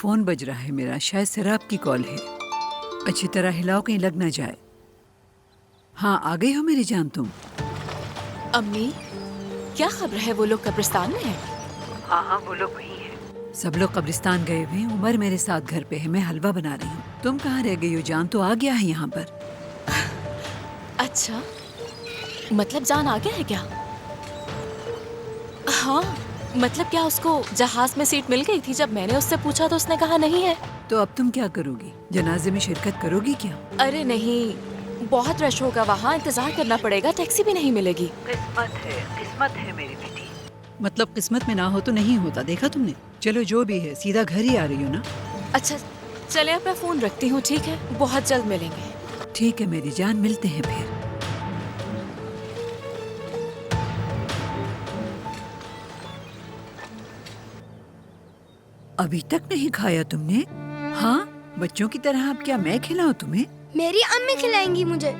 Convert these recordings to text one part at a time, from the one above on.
Phone बज रहा है मेरा, शायद सिराब की कॉल है। अच्छी तरह हिलाओ कहीं लग ना जाए। हाँ, आ गई हो मेरी जान तुम? अम्मी, क्या खबर है? वो लोग कब्रिस्तान में हैं? हाँ हाँ, वो लोग वही हैं। सब लोग कब्रिस्तान गए हुए हैं। उमर मेरे साथ घर पे है, मैं हलवा बना रही हूँ। तुम कहाँ रह गई हो? जान तो आ गया है यहाँ पर। अच्छा, मतलब जान आ गया है क्या? हाँ, मतलब क्या उसको जहाज में सीट मिल गई थी? जब मैंने उससे पूछा तो उसने कहा नहीं है। तो अब तुम क्या करोगी? जनाजे में शिरकत करोगी क्या? अरे नहीं, बहुत रश होगा वहाँ, इंतजार करना पड़ेगा, टैक्सी भी नहीं मिलेगी। किस्मत है मेरी बेटी। मतलब किस्मत में ना हो तो नहीं होता, देखा तुमने। चलो जो भी है, सीधा घर ही आ रही हो ना? अच्छा, चले अब मैं फोन रखती हूँ, ठीक है? बहुत जल्द मिलेंगे। ठीक है मेरी जान, मिलते हैं फिर। अभी तक नहीं खाया तुमने? हाँ, बच्चों की तरह। अब क्या मैं खिलाऊं तुम्हें? मेरी अम्मी खिलाएंगी मुझे।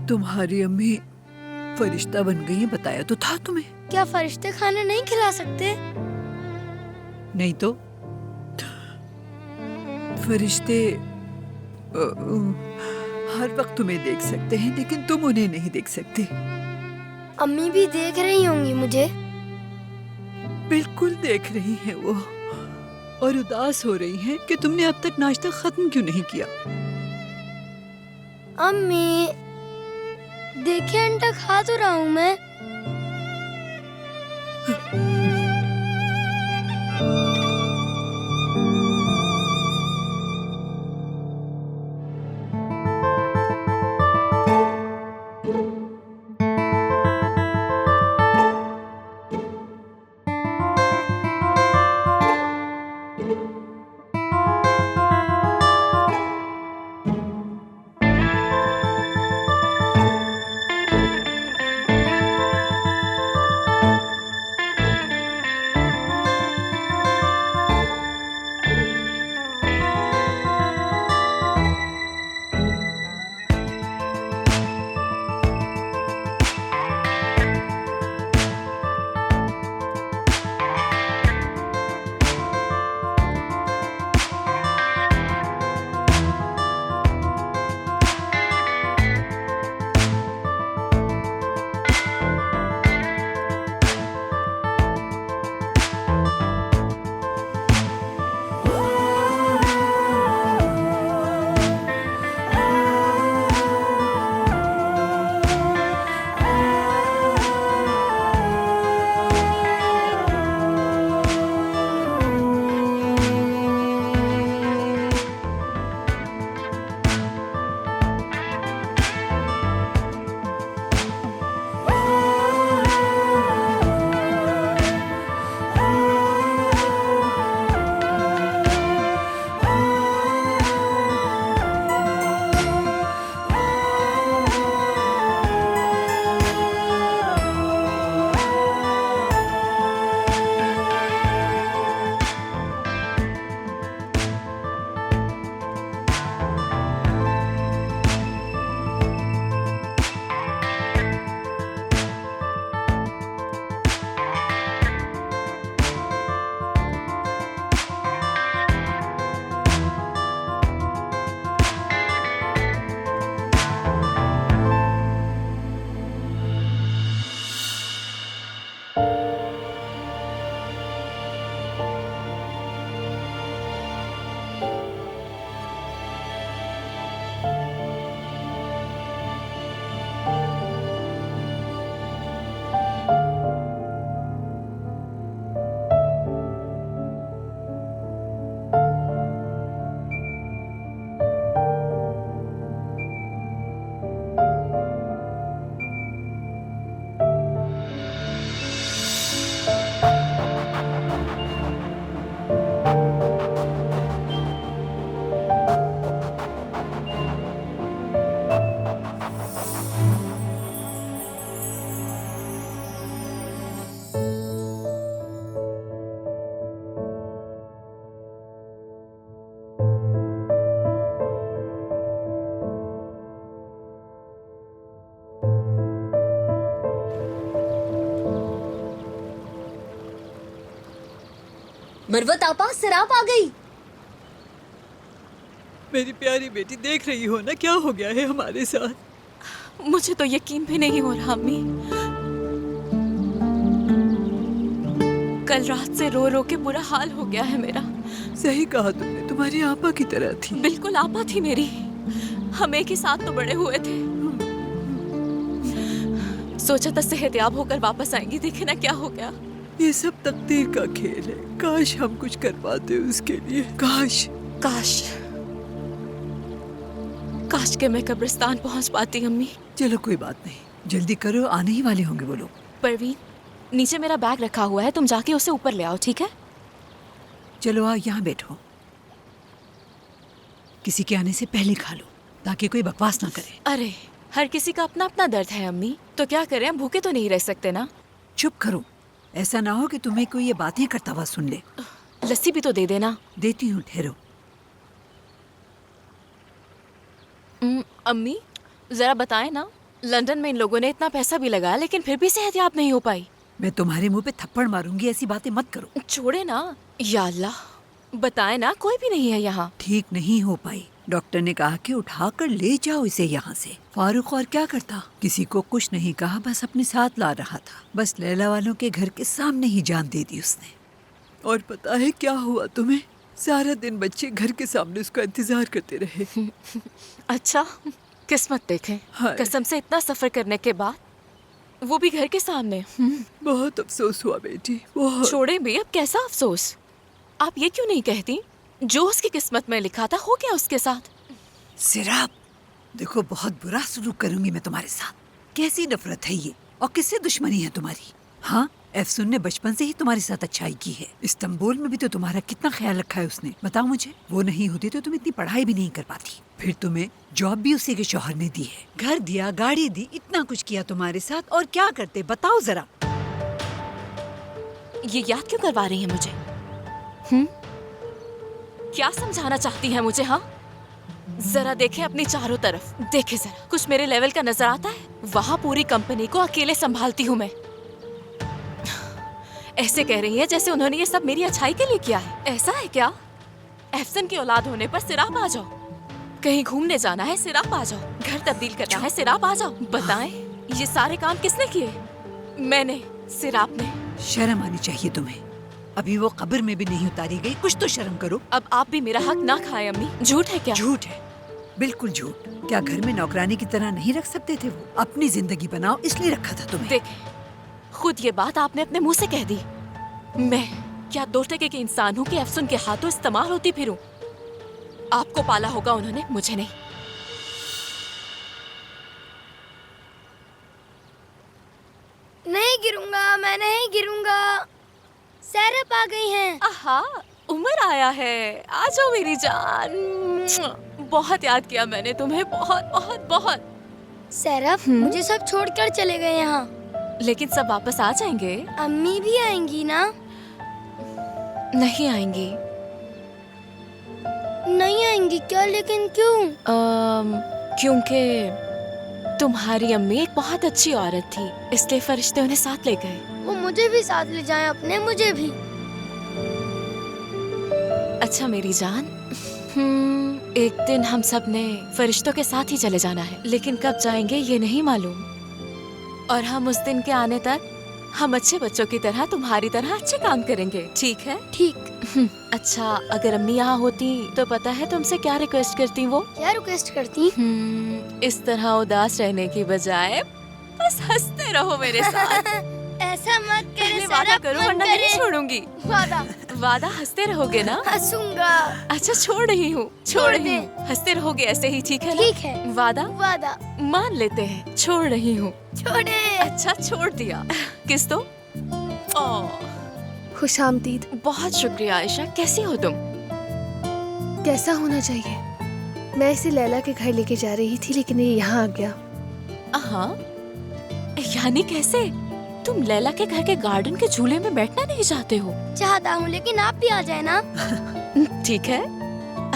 तुम्हारी अम्मी फरिश्ता बन गई है, बताया तो था तुम्हें। क्या फरिश्ते खाना नहीं खिला सकते? नहीं तो फरिश्ते हर वक्त तुम्हें देख सकते हैं, लेकिन तुम उन्हें नहीं देख सकते। अम्मी भी देख रही होंगी मुझे। बिल्कुल देख रही हैं वो, और उदास हो रही हैं कि तुमने अब तक नाश्ता खत्म क्यों नहीं किया। अम्मी, देखिए अंडा खा तो रहा हूँ मैं। मरवत आपा, सिराप आ गई। मेरी प्यारी बेटी, देख रही हो ना क्या हो गया है हमारे साथ। मुझे तो यकीन भी नहीं हो रहा अम्मी। कल रात से रो रो के बुरा हाल हो गया है मेरा। सही कहा तुमने, तुम्हारी आपा की तरह थी। बिल्कुल आपा थी मेरी। हम एक ही साथ तो बड़े हुए थे। सोचा था सेहतयाब होकर वापस आएंगी, देखे ना क्या हो गया। ये सब तकदीर का खेल है। काश हम कुछ कर पाते उसके लिए। काश काश काश के मैं कब्रिस्तान पहुंच पाती अम्मी। चलो कोई बात नहीं, जल्दी करो, आने ही वाले होंगे वो लोग। परवीन, नीचे मेरा बैग रखा हुआ है, तुम जाके उसे ऊपर ले आओ, ठीक है? चलो आओ, यहाँ बैठो। किसी के आने से पहले खा लो ताकि कोई बकवास ना करे। अरे हर किसी का अपना अपना दर्द है अम्मी, तो क्या करें, हम भूखे तो नहीं रह सकते ना। चुप करो, ऐसा ना हो कि तुम्हें कोई ये बातें करता हुआ सुन ले। लस्सी भी तो दे देना। देती हूँ, ठहरो। अम्मी जरा बताएं ना, लंदन में इन लोगों ने इतना पैसा भी लगाया लेकिन फिर भी सेहतयाब नहीं हो पाई। मैं तुम्हारे मुंह पे थप्पड़ मारूंगी, ऐसी बातें मत करो। छोड़े ना, या अल्लाह, बताएं ना, कोई भी नहीं है यहाँ। ठीक नहीं हो पाई। डॉक्टर ने कहा कि उठाकर ले जाओ इसे यहाँ से। फारूक और क्या करता, किसी को कुछ नहीं कहा, बस अपने साथ ला रहा था। बस लैला वालों के घर के सामने ही जान दे दी उसने। और पता है क्या हुआ तुम्हें? सारा दिन बच्चे घर के सामने उसका इंतजार करते रहे। अच्छा, किस्मत देखें, कसम से इतना सफर करने के बाद, वो भी घर के सामने। बहुत अफसोस हुआ बेटी, बहुत। छोड़े भी, अब कैसा अफसोस? आप ये क्यों नहीं कहती, जो उसकी किस्मत में लिखा था हो गया उसके साथ। सिराप, देखो बहुत बुरा सलूक करूंगी मैं तुम्हारे साथ। कैसी नफरत है ये, और किससे दुश्मनी है तुम्हारी? हाँ, एफसुन ने बचपन से ही तुम्हारे साथ अच्छाई की है। इस्तांबुल में भी तो तुम्हारा कितना ख्याल रखा है उसने, बताओ मुझे। वो नहीं होती तो तुम इतनी पढ़ाई भी नहीं कर पाती। फिर तुम्हें जॉब भी उसी के शौहर ने दी है, घर दिया, गाड़ी दी, इतना कुछ किया तुम्हारे साथ। और क्या करते बताओ जरा। ये याद क्यों करवा रही है मुझे? क्या समझाना चाहती है मुझे? हाँ, जरा देखे अपनी चारों तरफ, देखे जरा, कुछ मेरे लेवल का नजर आता है? वहाँ पूरी कंपनी को अकेले संभालती हूँ मैं। ऐसे कह रही है जैसे उन्होंने ये सब मेरी अच्छाई के लिए किया है। ऐसा है क्या? एहसन की औलाद होने पर सिराप आ जाओ, कहीं घूमने जाना है सिराप आ जाओ, घर तब्दील करना है सिराप आ जाओ। बताएं, ये सारे काम किसने किए? मैंने, सिराप ने। शर्म आनी चाहिए तुम्हें, अभी वो कब्र में भी नहीं उतारी गई, कुछ तो शर्म करो। अब आप भी मेरा हक ना खाएं अम्मी। झूठ है क्या? झूठ है, बिल्कुल झूठ। क्या घर में नौकरानी की तरह नहीं रख सकते थे? वो अपनी जिंदगी बनाओ इसलिए रखा था तुम्हें। देखें, खुद ये बात आपने अपने मुंह से कह दी। मैं क्या 2 टके के इंसान हूँ कि अफसुन के हाथों इस्तेमाल होती फिरूं? आपको पाला होगा उन्होंने, मुझे नहीं। नहीं गिरूंगा, मैं नहीं गिरूंगा। सैरप आ गई हैं। आहा, उमर आया है। आ जाओ मेरी जान। बहुत याद किया मैंने तुम्हें, बहुत बहुत बहुत। सैरप मुझे सब छोड़कर चले गए यहाँ। लेकिन सब वापस आ जाएंगे। अम्मी भी आएंगी ना? नहीं आएंगी। नहीं आएंगी क्या? लेकिन क्यों? क्योंकि तुम्हारी अम्मी एक बहुत अच्छी औरत थी, इसलिए फरिश्ते उन्हें साथ ले गए। वो मुझे भी साथ ले जाएं अपने, मुझे भी। अच्छा मेरी जान, एक दिन हम सब ने फरिश्तों के साथ ही चले जाना है, लेकिन कब जाएंगे ये नहीं मालूम। और हम उस दिन के आने तक हम अच्छे बच्चों की तरह तुम्हारी तरह अच्छे काम करेंगे, ठीक है? ठीक। अच्छा, अगर अम्मी यहाँ होती तो पता है तुमसे क्या रिक्वेस्ट करती वो? क्या रिक्वेस्ट करती? इस तरह उदास रहने की बजाय बस हंसते रहो मेरे साथ। ऐसा मत करे, वादा करो वरना नहीं छोड़ूंगी। वादा। वादा, हंसते रहोगे ना? हंसूंगा। अच्छा छोड़ रही हूँ, छोड़ रही हूँ। हंसते रहोगे ऐसे ही, ठीक है ना? ठीक है। वादा? वादा। मान लेते हैं, छोड़ रही हूँ। छोड़े। अच्छा छोड़ दिया। किस दो? खुशामदीद। बहुत शुक्रिया आयशा, कैसी हो तुम? कैसा होना चाहिए? मैं इसे लैला के घर लेके जा रही थी लेकिन ये यहाँ आ गया। हाँ, यानी कैसे? तुम लैला के घर के गार्डन के झूले में बैठना नहीं चाहते हो? चाहता हूँ, लेकिन आप भी आ जाए ना। ठीक है,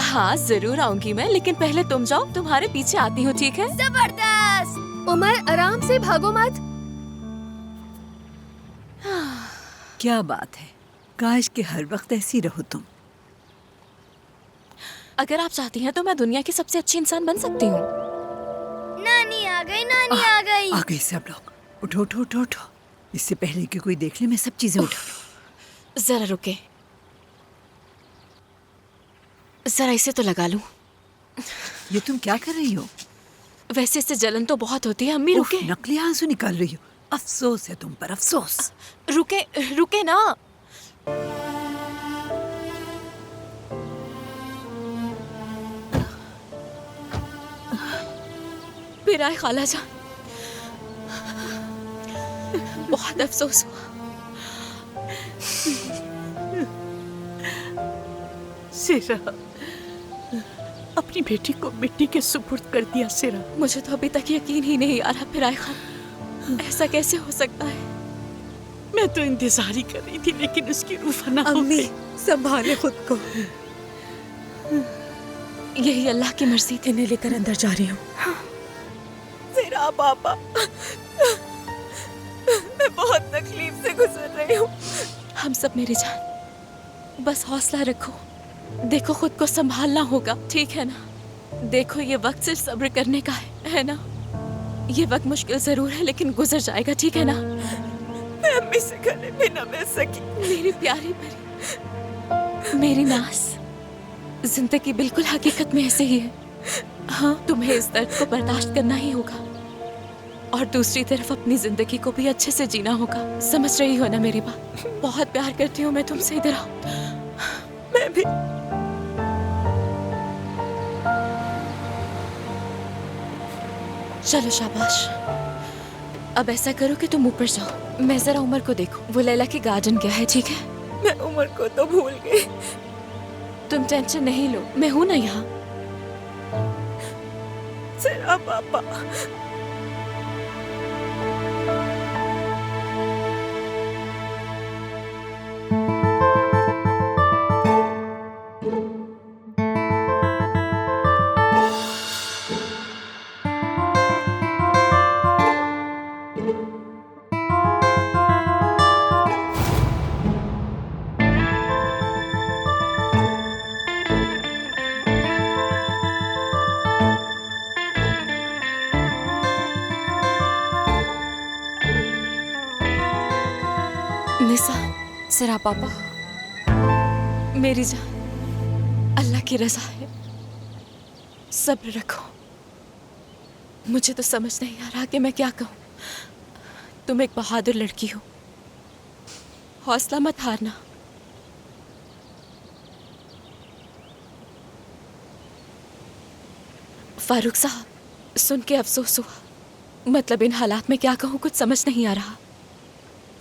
हाँ जरूर आऊंगी मैं, लेकिन पहले तुम जाओ, तुम्हारे पीछे आती हूँ, ठीक है? जबरदस्त। उमर आराम से, भागो मत। क्या बात है, काश कि हर वक्त ऐसी रहो तुम। अगर आप चाहती हैं तो मैं दुनिया की सबसे अच्छी इंसान बन सकती हूँ। नानी आ गई, नानी आ गई। आ गए सब लोग। उठो उठो उठो उठो, इससे पहले कि कोई देख ले मैं सब चीजें उठा। जरा रुके, जरा इसे तो लगा लूं। ये तुम क्या कर रही हो? वैसे इससे जलन तो बहुत होती है अम्मी। उफ, रुके नकली आंसू निकाल रही हो। अफसोस है तुम पर, अफसोस। रुके रुके ना। फिर आए खाला जान, बहुत अफसोस हुआ। सिरा, अपनी बेटी को मिट्टी के सुपुर्द कर दिया सिरा। मुझे तो अभी तक यकीन ही नहीं आ रहा फिराय खान, ऐसा कैसे हो सकता है? मैं तो इंतजार ही कर रही थी, लेकिन उसकी रूह फना हो अम्मी गई। संभाले खुद को। यही अल्लाह की मर्जी थी। इन्हें लेकर अंदर जा रही हूँ। सिरा पापा, मैं बहुत तकलीफ से गुजर रही हूँ। हम सब मेरी जान, बस हौसला रखो। देखो खुद को संभालना होगा, ठीक है ना? देखो ये वक्त सिर्फ सब्र करने का है ना? ये वक्त मुश्किल जरूर है लेकिन गुजर जाएगा, ठीक है ना? मैं अम्मी से गले भी न मिल सकी। मेरी प्यारी परी, मेरी नास, जिंदगी बिल्कुल हकीकत में ऐसे ही है। हाँ, तुम्हें इस दर्द को बर्दाश्त करना ही होगा और दूसरी तरफ अपनी जिंदगी को भी अच्छे से जीना होगा। समझ रही हो ना मेरी बात? बहुत प्यार करती हूँ मैं तुमसे। इधर आओ। मैं भी। चलो शाबाश। अब ऐसा करो कि तुम ऊपर जाओ, मैं जरा उमर को देखूं। वो लैला के गार्डन गया है, ठीक है? मैं उमर को तो भूल गई। तुम टेंशन नहीं लो, मैं हूं ना यहाँ। सिरा पापा, निसा, सिरा पापा, मेरी जान, अल्लाह की रजा है, सब्र रखो। मुझे तो समझ नहीं आ रहा कि मैं क्या कहूँ। तुम एक बहादुर लड़की हो, हौसला मत हारना। फारूक साहब, सुन के अफसोस हुआ। मतलब इन हालात में क्या कहूँ, कुछ समझ नहीं आ रहा।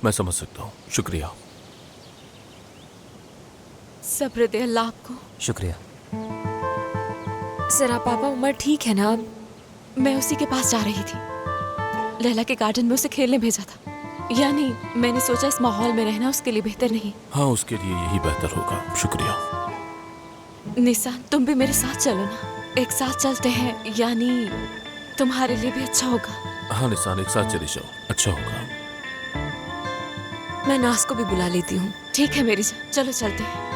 मैं समझ सकता हूँ, शुक्रिया। सब्र दे अल्लाह आपको। शुक्रिया। जरा पापा, उमर ठीक है ना? मैं उसी के पास जा रही थी। लैला के गार्डन में उसे खेलने भेजा था। यानी मैंने सोचा इस माहौल में रहना उसके लिए बेहतर नहीं। हाँ, उसके लिए यही बेहतर होगा। शुक्रिया। निसान, तुम भी मेरे साथ चलो ना, एक साथ चलते हैं, यानी तुम्हारे लिए भी अच्छा होगा। हाँ निसान, एक साथ चले जाओ, अच्छा होगा। मैं नास को भी बुला लेती हूँ। ठीक है मेरी जान, चलो चलते हैं।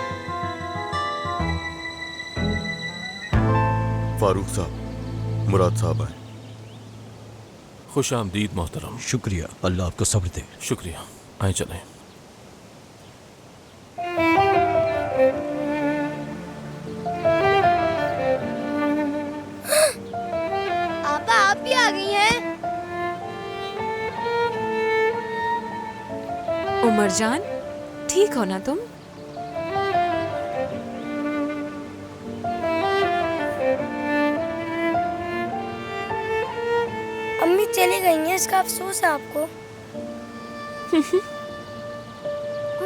फारूक साहब, मुराद साहब आए। खुश आमदीद मोहतरम। शुक्रिया, अल्लाह आपको सब्र दे। शुक्रिया, आए चलें। आपा, आप भी आ गई हैं? उमर जान, ठीक हो ना तुम? अम्मी चली गई हैं, इसका अफसोस है आपको?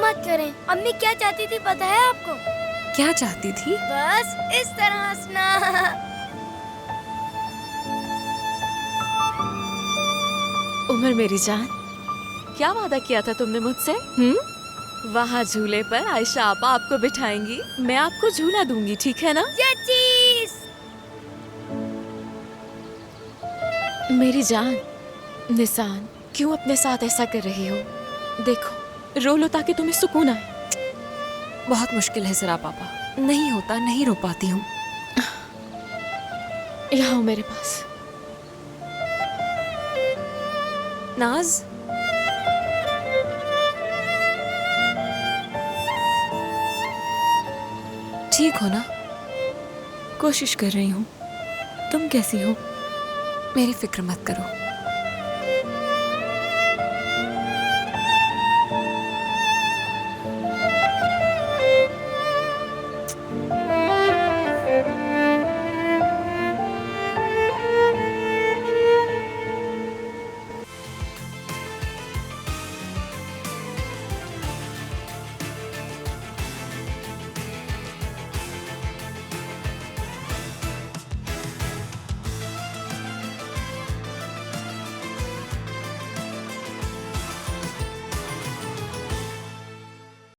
मत करें। अम्मी क्या चाहती थी पता है आपको? क्या चाहती थी? बस इस तरह हंसना। उमर मेरी जान, क्या वादा किया था तुमने मुझसे? वहाँ झूले पर आयशा आपा आपको बिठाएंगी, मैं आपको झूला दूंगी, ठीक है ना? ये चीज। मेरी जान, निसान, क्यों अपने साथ ऐसा कर रही हो? देखो, रो लो ताकि तुम्हें सुकून आए। बहुत मुश्किल है सिरा पापा, नहीं होता, नहीं रो पाती हूँ। यहाँ आओ मेरे पास। नाज, ठीक हो ना? कोशिश कर रही हूँ। तुम कैसी हो? मेरी फिक्र मत करो।